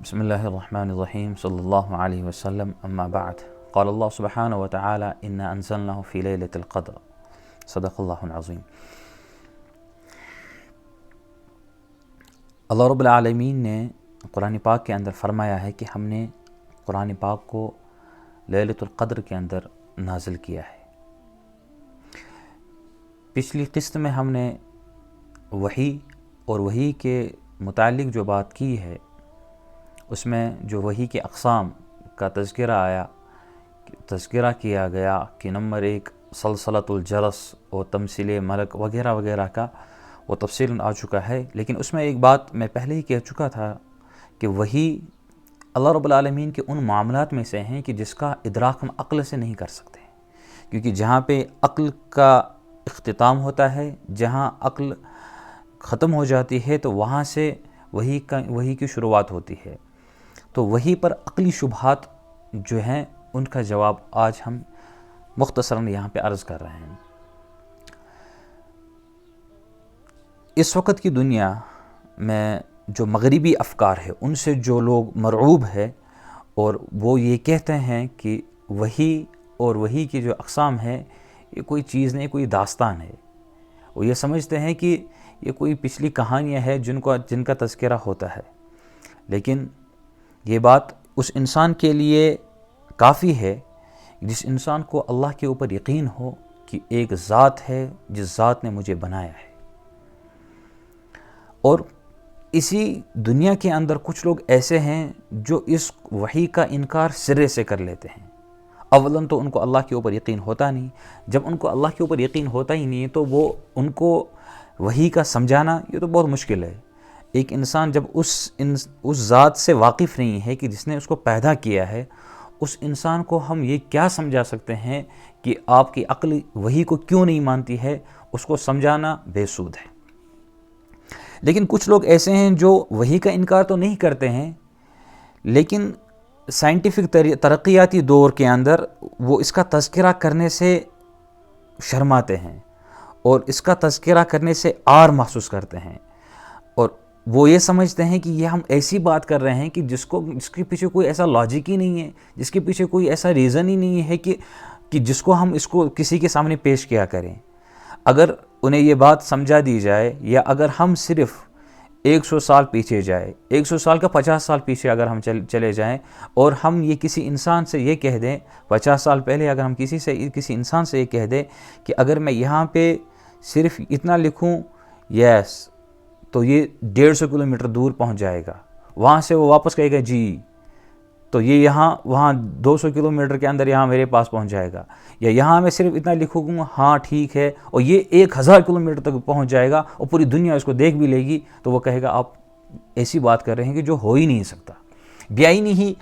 بسم الله الرحمن الرحيم صلى الله عليه وسلم أما بعد قال الله سبحانه وتعالى إنا أنزلناه في ليلة القدر صدق الله العظيم۔ اللہ رب العالمین نے قرآن پاک کے اندر فرمایا ہے کہ ہم نے قرآن پاک کو لیلۃ القدر کے اندر نازل کیا ہے۔ پچھلی قسط میں ہم نے وحی اور وحی کے متعلق جو بات کی ہے، اس میں جو وحی کے اقسام کا تذکرہ کیا گیا کہ نمبر 1 سلسلۃ الجرس اور تمثیل ملک وغیرہ وغیرہ کا وہ تفصیل آ چکا ہے۔ لیکن اس میں ایک بات میں پہلے ہی کہہ چکا تھا کہ وحی اللہ رب العالمین کے ان معاملات میں سے ہیں کہ جس کا ادراک ہم عقل سے نہیں کر سکتے، کیونکہ جہاں پہ عقل کا اختتام ہوتا ہے، جہاں عقل ختم ہو جاتی ہے، تو وہاں سے وحی کی شروعات ہوتی ہے۔ تو وحی پر عقلی شبہات جو ہیں ان کا جواب آج ہم مختصراً یہاں پہ عرض کر رہے ہیں۔ اس وقت کی دنیا میں جو مغربی افکار ہے ان سے جو لوگ مرعوب ہے اور وہ یہ کہتے ہیں کہ وحی اور وحی کی جو اقسام ہے یہ کوئی چیز نہیں، کوئی داستان ہے۔ وہ یہ سمجھتے ہیں کہ یہ کوئی پچھلی کہانیاں ہیں جن کا تذکرہ ہوتا ہے، لیکن یہ بات اس انسان کے لیے کافی ہے جس انسان کو اللہ کے اوپر یقین ہو کہ ایک ذات ہے جس ذات نے مجھے بنایا ہے۔ اور اسی دنیا کے اندر کچھ لوگ ایسے ہیں جو اس وحی کا انکار سرے سے کر لیتے ہیں۔ اولاً تو ان کو اللہ کے اوپر یقین ہوتا نہیں۔ جب ان کو اللہ کے اوپر یقین ہوتا ہی نہیں تو وہ ان کو وحی کا سمجھانا یہ تو بہت مشکل ہے۔ ایک انسان جب اس ذات سے واقف نہیں ہے کہ جس نے اس کو پیدا کیا ہے، اس انسان کو ہم یہ کیا سمجھا سکتے ہیں کہ آپ کی عقل وحی کو کیوں نہیں مانتی ہے؟ اس کو سمجھانا بے سود ہے۔ لیکن کچھ لوگ ایسے ہیں جو وحی کا انکار تو نہیں کرتے ہیں، لیکن سائنٹیفک ترقیاتی دور کے اندر وہ اس کا تذکرہ کرنے سے شرماتے ہیں اور اس کا تذکرہ کرنے سے عار محسوس کرتے ہیں، اور وہ یہ سمجھتے ہیں کہ یہ ہم ایسی بات کر رہے ہیں کہ جس کے پیچھے کوئی ایسا لاجک ہی نہیں ہے، جس کے پیچھے کوئی ایسا ریزن ہی نہیں ہے کہ جس کو ہم اس کو کسی کے سامنے پیش کیا کریں۔ اگر انہیں یہ بات سمجھا دی جائے، یا اگر ہم صرف 100 سال پیچھے جائیں، 100 سال کا 50 سال پیچھے اگر ہم چلے جائیں اور ہم یہ کسی انسان سے یہ کہہ دیں، 50 سال پہلے اگر ہم کسی انسان سے یہ کہہ دیں کہ اگر میں یہاں پہ صرف اتنا لکھوں یس تو یہ 150 کلومیٹر دور پہنچ جائے گا، وہاں سے وہ واپس کہے گا جی تو یہ وہاں 200 کلومیٹر کے اندر یہاں میرے پاس پہنچ جائے گا، یا یہاں میں صرف اتنا لکھوں گا ہاں ٹھیک ہے، اور یہ 1000 کلومیٹر تک پہنچ جائے گا اور پوری دنیا اس کو دیکھ بھی لے گی، تو وہ کہے گا آپ ایسی بات کر رہے ہیں کہ جو ہو ہی نہیں سکتا۔ بیائی نہیں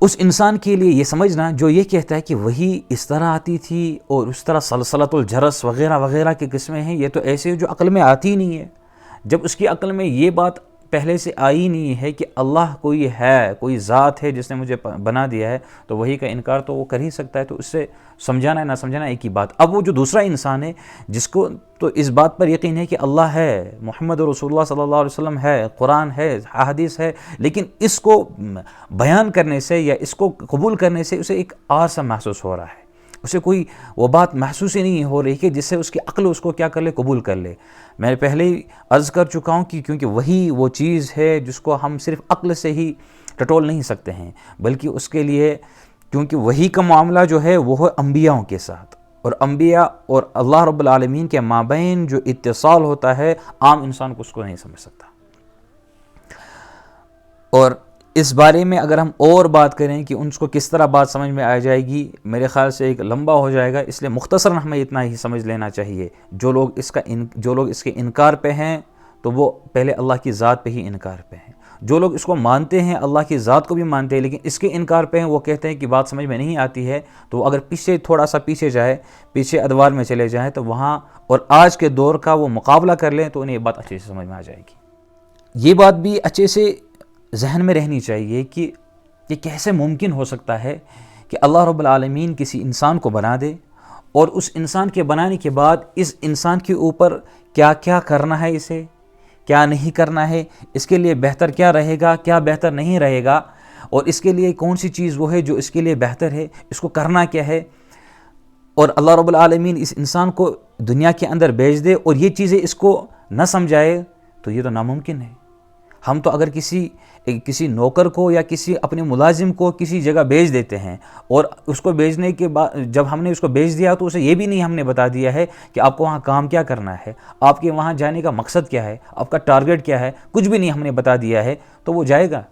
اس انسان کے لیے یہ سمجھنا جو یہ کہتا ہے کہ وہی اس طرح آتی تھی اور اس طرح سلسلۃ الجرس وغیرہ وغیرہ کی قسمیں ہیں، یہ تو ایسے جو عقل میں آتی ہی نہیں ہے۔ جب اس کی عقل میں یہ بات پہلے سے آئی نہیں ہے کہ اللہ کوئی ذات ہے جس نے مجھے بنا دیا ہے، تو وہی کا انکار تو وہ کر ہی سکتا ہے، تو اس سے سمجھانا ہے نہ سمجھانا ایک ہی بات۔ اب وہ جو دوسرا انسان ہے جس کو تو اس بات پر یقین ہے کہ اللہ ہے، محمد رسول اللہ صلی اللہ علیہ وسلم ہے، قرآن ہے، احادیث ہے، لیکن اس کو بیان کرنے سے یا اس کو قبول کرنے سے اسے ایک عار سا محسوس ہو رہا ہے، اسے کوئی وہ بات محسوس ہی نہیں ہو رہی کہ جس سے اس کی عقل اس کو کیا کر لے، قبول کر لے۔ میں پہلے ہی عرض کر چکا ہوں کہ کیونکہ وہی وہ چیز ہے جس کو ہم صرف عقل سے ہی ٹٹول نہیں سکتے ہیں، بلکہ اس کے لیے کیونکہ وہی کا معاملہ جو ہے وہ ہے انبیاءوں کے ساتھ، اور انبیاء اور اللہ رب العالمین کے مابین جو اتصال ہوتا ہے عام انسان کو اس کو نہیں سمجھ سکتا۔ اور اس بارے میں اگر ہم اور بات کریں کہ ان کو کس طرح بات سمجھ میں آ جائے گی، میرے خیال سے ایک لمبا ہو جائے گا، اس لیے مختصراً ہمیں اتنا ہی سمجھ لینا چاہیے۔ جو لوگ اس کے انکار پہ ہیں تو وہ پہلے اللہ کی ذات پہ ہی انکار پہ ہیں۔ جو لوگ اس کو مانتے ہیں، اللہ کی ذات کو بھی مانتے ہیں، لیکن اس کے انکار پہ ہیں، وہ کہتے ہیں کہ بات سمجھ میں نہیں آتی ہے، تو اگر تھوڑا سا پیچھے ادوار میں چلے جائیں تو وہاں اور آج کے دور کا وہ مقابلہ کر لیں تو انہیں یہ بات اچھے سے سمجھ میں آ جائے گی۔ یہ بات بھی اچھے سے ذہن میں رہنی چاہیے کہ یہ کیسے ممکن ہو سکتا ہے کہ اللہ رب العالمین کسی انسان کو بنا دے اور اس انسان کے بنانے کے بعد اس انسان کے اوپر کیا کیا کرنا ہے، اسے کیا نہیں کرنا ہے، اس کے لیے بہتر کیا رہے گا، کیا بہتر نہیں رہے گا، اور اس کے لیے کون سی چیز وہ ہے جو اس کے لیے بہتر ہے، اس کو کرنا کیا ہے، اور اللہ رب العالمین اس انسان کو دنیا کے اندر بھیج دے اور یہ چیزیں اس کو نہ سمجھائے، تو یہ تو ناممکن ہے۔ ہم تو اگر کسی نوکر کو یا کسی اپنے ملازم کو کسی جگہ بھیج دیتے ہیں، اور اس کو بھیجنے کے بعد جب ہم نے اس کو بھیج دیا تو اسے یہ بھی نہیں ہم نے بتا دیا ہے کہ آپ کو وہاں کام کیا کرنا ہے، آپ کے وہاں جانے کا مقصد کیا ہے، آپ کا ٹارگٹ کیا ہے، کچھ بھی نہیں ہم نے بتا دیا ہے، تو وہ جائے گا۔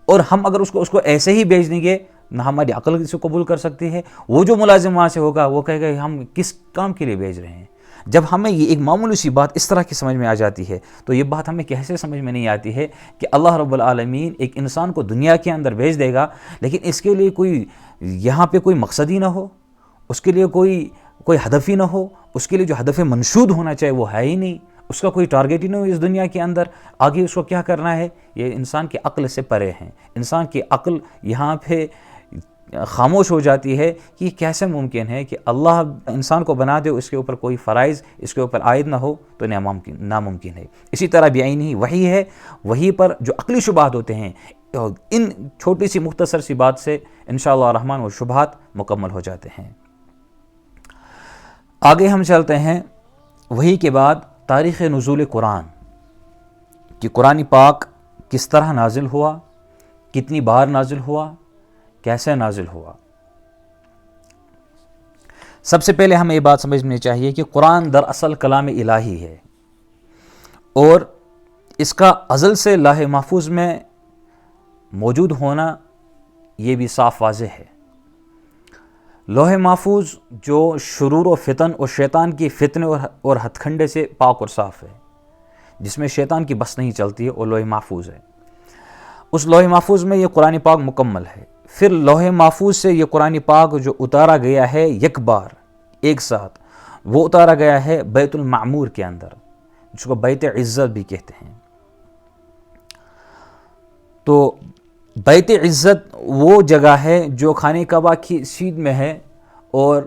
اور ہم اگر اس کو ایسے ہی بھیج دیں گے، نہ ہماری عقل اسے قبول کر سکتی ہے۔ وہ جو ملازم وہاں سے ہوگا وہ کہے گا ہم کس کام کے لیے بھیج رہے ہیں۔ جب ہمیں یہ ایک معمولی سی بات اس طرح کی سمجھ میں آ جاتی ہے تو یہ بات ہمیں کیسے سمجھ میں نہیں آتی ہے کہ اللہ رب العالمین ایک انسان کو دنیا کے اندر بھیج دے گا، لیکن اس کے لیے کوئی یہاں پہ کوئی مقصد ہی نہ ہو، اس کے لیے کوئی ہدف ہی نہ ہو، اس کے لیے جو ہدف منشود ہونا چاہیے وہ ہے ہی نہیں، اس کا کوئی ٹارگٹ ہی نہیں ہو اس دنیا کے اندر، آگے اس کو کیا کرنا ہے۔ یہ انسان کی عقل سے پرے ہیں۔ انسان کی عقل یہاں پہ خاموش ہو جاتی ہے کہ کیسے ممکن ہے کہ اللہ انسان کو بنا دے، اس کے اوپر کوئی فرائض اس کے اوپر عائد نہ ہو، تو ناممکن ہے۔ اسی طرح بعینی وحی ہے، وحی پر جو عقلی شبہات ہوتے ہیں، ان چھوٹی سی مختصر سی بات سے انشاءاللہ الرحمن وہ شبہات مکمل ہو جاتے ہیں۔ آگے ہم چلتے ہیں وحی کے بعد تاریخ نزول قرآن، کہ قرآن پاک کس طرح نازل ہوا، کتنی بار نازل ہوا، کیسے نازل ہوا۔ سب سے پہلے ہمیں یہ بات سمجھنی چاہیے کہ قرآن دراصل کلام الہی ہے، اور اس کا ازل سے لوح محفوظ میں موجود ہونا یہ بھی صاف واضح ہے۔ لوح محفوظ جو شرور و فتن اور شیطان کی فتنے اور ہتھ کنڈے سے پاک اور صاف ہے، جس میں شیطان کی بس نہیں چلتی ہے، اور لوح محفوظ ہے۔ اس لوح محفوظ میں یہ قرآن پاک مکمل ہے۔ پھر لوح محفوظ سے یہ قرآن پاک جو اتارا گیا ہے یک بار ایک ساتھ، وہ اتارا گیا ہے بیت المعمور کے اندر، جس کو بیت عزت بھی کہتے ہیں۔ تو بیت عزت وہ جگہ ہے جو خانہ کعبہ کی سیدھ میں ہے، اور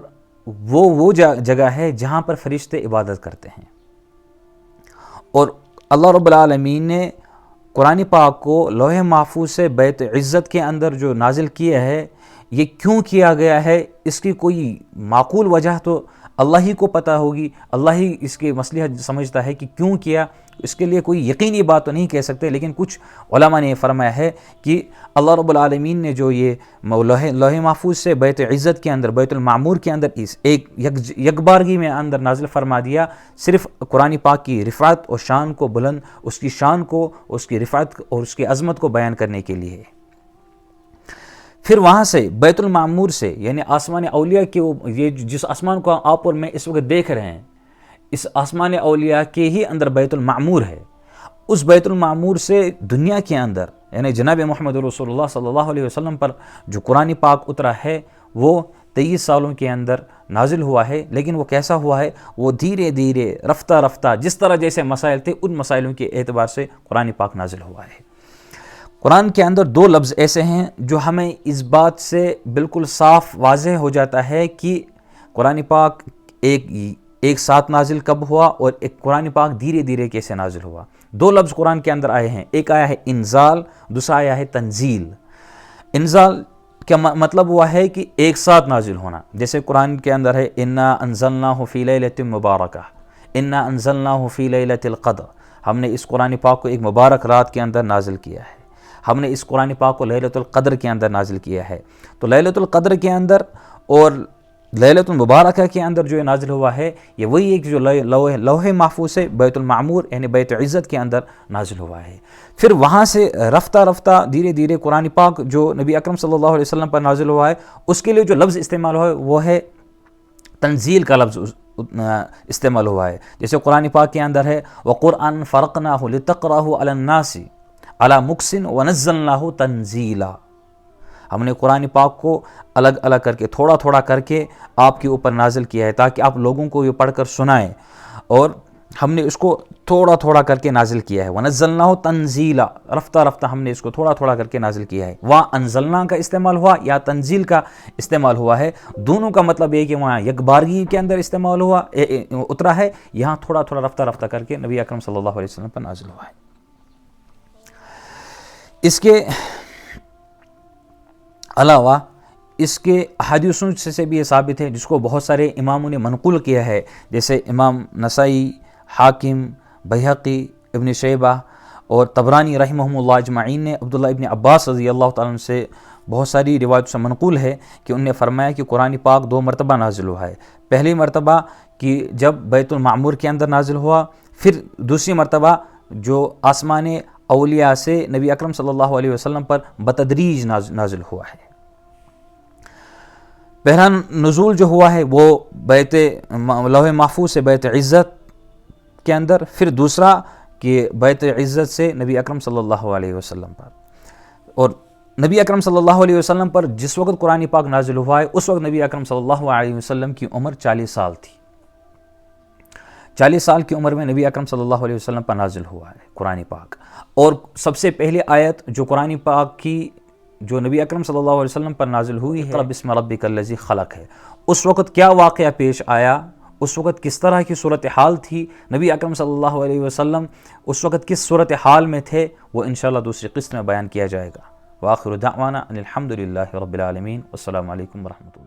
وہ جگہ ہے جہاں پر فرشتے عبادت کرتے ہیں۔ اور اللہ رب العالمین نے قرآن پاک کو لوح محفوظ سے بیت عزت کے اندر جو نازل کیا ہے، یہ کیوں کیا گیا ہے، اس کی کوئی معقول وجہ تو اللہ ہی کو پتہ ہوگی، اللہ ہی اس کے مصلحت سمجھتا ہے کہ کیوں کیا۔ اس کے لیے کوئی یقینی بات تو نہیں کہہ سکتے، لیکن کچھ علماء نے فرمایا ہے کہ اللہ رب العالمین نے جو یہ لوح محفوظ سے بیت عزت کے اندر، بیت المعمور کے اندر اس ایک یکبارگی میں اندر نازل فرما دیا، صرف قرآن پاک کی رفعت اور شان کو بلند، اس کی شان کو، اس کی رفعت اور اس کی عظمت کو بیان کرنے کے لیے۔ پھر وہاں سے بیت المعمور سے، یعنی آسمان اولیاء کے، یہ جس آسمان کو آپ اور میں اس وقت دیکھ رہے ہیں، اس آسمان اولیاء کے ہی اندر بیت المعمور ہے۔ اس بیت المعمور سے دنیا کے اندر، یعنی جناب محمد رسول اللہ صلی اللہ علیہ وسلم پر جو قرآن پاک اترا ہے، وہ 23 سالوں کے اندر نازل ہوا ہے۔ لیکن وہ کیسا ہوا ہے؟ وہ دھیرے دھیرے رفتہ رفتہ، جس طرح جیسے مسائل تھے ان مسائلوں کے اعتبار سے قرآن پاک نازل ہوا ہے۔ قرآن کے اندر 2 لفظ ایسے ہیں جو ہمیں اس بات سے بالکل صاف واضح ہو جاتا ہے کہ قرآن پاک ایک ساتھ نازل کب ہوا، اور ایک قرآن پاک دھیرے دھیرے کیسے نازل ہوا۔ 2 لفظ قرآن کے اندر آئے ہیں، ایک آیا ہے انزال، دوسرا آیا ہے تنزیل۔ انزال کا مطلب ہوا ہے کہ ایک ساتھ نازل ہونا، جیسے قرآن کے اندر ہے انا انزلناہ فی لیلۃ مبارکہ، انا انزلناہ فی لیلۃ القدر، ہم نے اس قرآن پاک کو ایک مبارک رات کے اندر نازل کیا ہے، ہم نے اس قرآن پاک کو لیلۃ القدر کے اندر نازل کیا ہے۔ تو لیلۃ القدر کے اندر اور لیلۃ المبارکہ کے اندر جو نازل ہوا ہے، یہ وہی ایک جو لوح محفوظ سے بیت المعمور یعنی بیت عزت کے اندر نازل ہوا ہے۔ پھر وہاں سے رفتہ رفتہ دھیرے دھیرے قرآن پاک جو نبی اکرم صلی اللہ علیہ وسلم پر نازل ہوا ہے، اس کے لیے جو لفظ استعمال ہوا ہے وہ ہے تنزیل کا لفظ استعمال ہوا ہے۔ جیسے قرآن پاک کے اندر ہے وَقُرْآنًا فَرَقْنَاهُ لِتَقْرَأَهُ عَلَى النَّاسِ عَلَى مُكْثٍ وَنَزَّلْنَاهُ تَنزِيلًا، ہم نے قرآن پاک کو الگ الگ کر کے، تھوڑا تھوڑا کر کے آپ کے اوپر نازل کیا ہے، تاکہ آپ لوگوں کو یہ پڑھ کر سنائیں۔ اور ہم نے اس کو تھوڑا تھوڑا کر کے نازل کیا ہے. وَنَزَّلْنَاهُ تَنزِيلًا, رفتہ رفتہ ہم نے اس کو تھوڑا تھوڑا کر کے نازل کیا ہے. وہاں انزلنا کا استعمال ہوا یا تنزیل کا استعمال ہوا ہے, دونوں کا مطلب یہ کہ وہاں یک بارگی کے اندر استعمال ہوا اترا ہے, یہاں تھوڑا تھوڑا رفتہ رفتہ کر کے نبی اکرم صلی اللہ علیہ وسلم پر نازل ہوا ہے. اس کے علاوہ اس کے احادیثوں سے بھی یہ ثابت ہے, جس کو بہت سارے اماموں نے منقول کیا ہے, جیسے امام نسائی, حاکم, بیہقی, ابن شیبہ اور طبرانی رحمہم اللہ اجمعین نے عبداللہ ابن عباس رضی اللہ تعالیٰ عنہ سے بہت ساری روایتوں سے منقول ہے کہ انہوں نے فرمایا کہ قرآن پاک 2 مرتبہ نازل ہوا ہے. پہلی مرتبہ کہ جب بیت المعمور کے اندر نازل ہوا, پھر دوسری مرتبہ جو آسمان اولیاء سے نبی اکرم صلی اللہ علیہ وسلم پر بتدریج نازل ہوا ہے. پہلا نزول جو ہوا ہے وہ بیت لوح محفوظ سے بیت عزت کے اندر, پھر دوسرا کہ بیت عزت سے نبی اکرم صلی اللہ علیہ وسلم پر. اور نبی اکرم صلی اللہ علیہ وسلم پر جس وقت قرآن پاک نازل ہوا ہے اس وقت نبی اکرم صلی اللہ علیہ وسلم کی عمر 40 سال تھی. 40 سال کی عمر میں نبی اکرم صلی اللہ علیہ وسلم پر نازل ہوا ہے قرآن پاک. اور سب سے پہلی آیت جو قرآن پاک کی جو نبی اکرم صلی اللہ علیہ وسلم پر نازل ہوئی ہے, بسم ربک الذی خلق ہے. اس وقت کیا واقعہ پیش آیا, اس وقت کس طرح کی صورتحال تھی, نبی اکرم صلی اللہ علیہ وسلم اس وقت کس صورتحال میں تھے, وہ انشاءاللہ دوسری قسط میں بیان کیا جائے گا. وآخر دعوانا ان الحمد للہ رب العالمین. والسلام علیکم ورحمۃ اللہ.